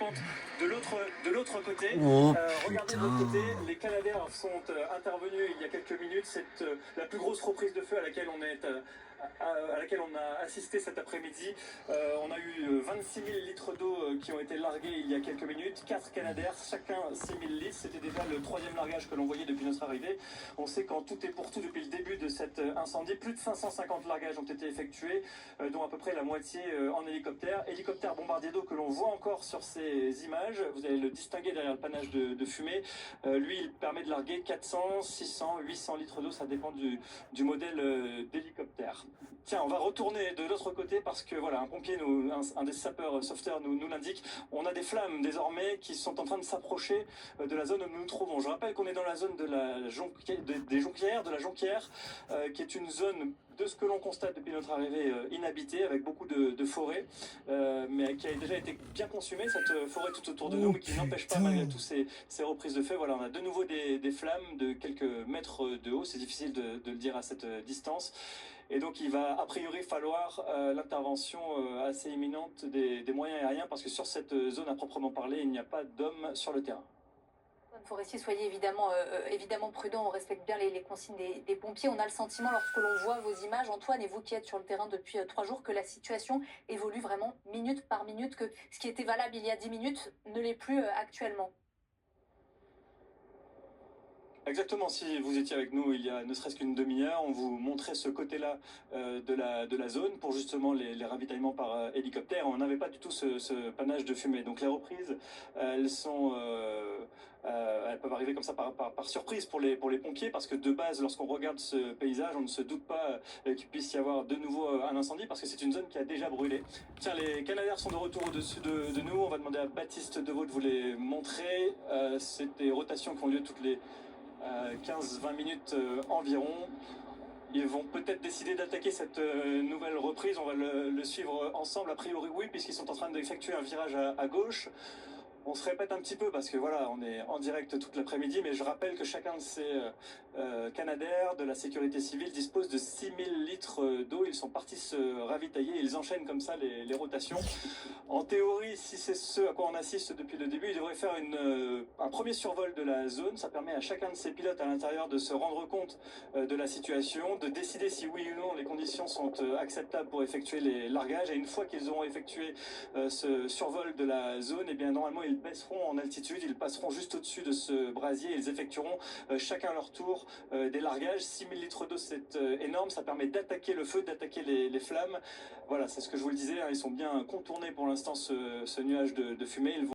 contre de l'autre côté. Oh Regardez de l'autre côté, putain. les Canadair sont intervenus il y a quelques minutes. C'est la plus grosse reprise de feu à laquelle à laquelle on a assisté cet après-midi. On a eu 26 000 litres d'eau qui ont été largués il y a quelques minutes, 4 Canadair, chacun 6 000 litres. C'était déjà le troisième largage que l'on voyait depuis notre arrivée. On sait qu'en tout et pour tout, depuis le début de cet incendie, plus de 550 largages ont été effectués, dont à peu près la moitié en hélicoptère. Hélicoptère bombardier d'eau que l'on voit encore sur ces images. Vous allez le distinguer derrière le panache de fumée. Lui, il permet de larguer 400, 600, 800 litres d'eau. Ça dépend du modèle d'hélicoptère. Tiens, on va retourner de l'autre côté parce que voilà, un pompier, un des sapeurs sauveteurs nous l'indique. On a des flammes désormais qui sont en train de s'approcher de la zone où nous nous trouvons. Je rappelle qu'on est dans la zone de des Jonquières, de la Jonquière, qui est une zone, de ce que l'on constate depuis notre arrivée, inhabitée, avec beaucoup de forêts, mais qui a déjà été bien consumée, cette forêt tout autour de nous, Oh mais qui n'empêche pas, malgré putain. tout ces reprises de feu. Voilà, on a de nouveau des flammes de quelques mètres de haut. C'est difficile de le dire à cette distance. Et donc il va a priori falloir l'intervention assez imminente des moyens aériens, parce que sur cette zone à proprement parler, il n'y a pas d'hommes sur le terrain. Forestier, soyez évidemment prudent, on respecte bien les consignes des pompiers. On a le sentiment, lorsque l'on voit vos images, Antoine, et vous qui êtes sur le terrain depuis 3 jours, que la situation évolue vraiment minute par minute, que ce qui était valable il y a 10 minutes ne l'est plus actuellement. Exactement, si vous étiez avec nous il y a ne serait-ce qu'une demi-heure, on vous montrait ce côté-là de la zone pour justement les ravitaillements par hélicoptère. On n'avait pas du tout ce panache de fumée. Donc les reprises, elles peuvent arriver comme ça par surprise pour les pompiers, parce que de base, lorsqu'on regarde ce paysage, on ne se doute pas qu'il puisse y avoir de nouveau un incendie, parce que c'est une zone qui a déjà brûlé. Tiens, les Canadair sont de retour au-dessus de nous. On va demander à Baptiste Deveau de vous les montrer. C'est des rotations qui ont lieu toutes les 15-20 minutes environ. Ils vont peut-être décider d'attaquer cette nouvelle reprise. On va le suivre ensemble. A priori, oui, puisqu'ils sont en train d'effectuer un virage à gauche. On se répète un petit peu parce que voilà, on est en direct toute l'après-midi, mais je rappelle que chacun de ces Canadair de la sécurité civile dispose de 6 000 litres d'eau. Ils sont partis se ravitailler. Ils enchaînent comme ça les rotations. En théorie, si c'est ce à quoi on assiste depuis le début, ils devraient faire un premier survol de la zone. Ça permet à chacun de ces pilotes à l'intérieur de se rendre compte de la situation, de décider si oui ou non les conditions sont acceptables pour effectuer les largages. Et une fois qu'ils auront effectué ce survol de la zone, et bien normalement ils baisseront en altitude, ils passeront juste au-dessus de ce brasier, ils effectueront chacun à leur tour des largages. 6 000 litres d'eau, c'est énorme, ça permet d'attaquer le feu, d'attaquer les flammes. Voilà, c'est ce que je vous le disais, hein, ils sont bien contournés pour l'instant ce nuage de fumée.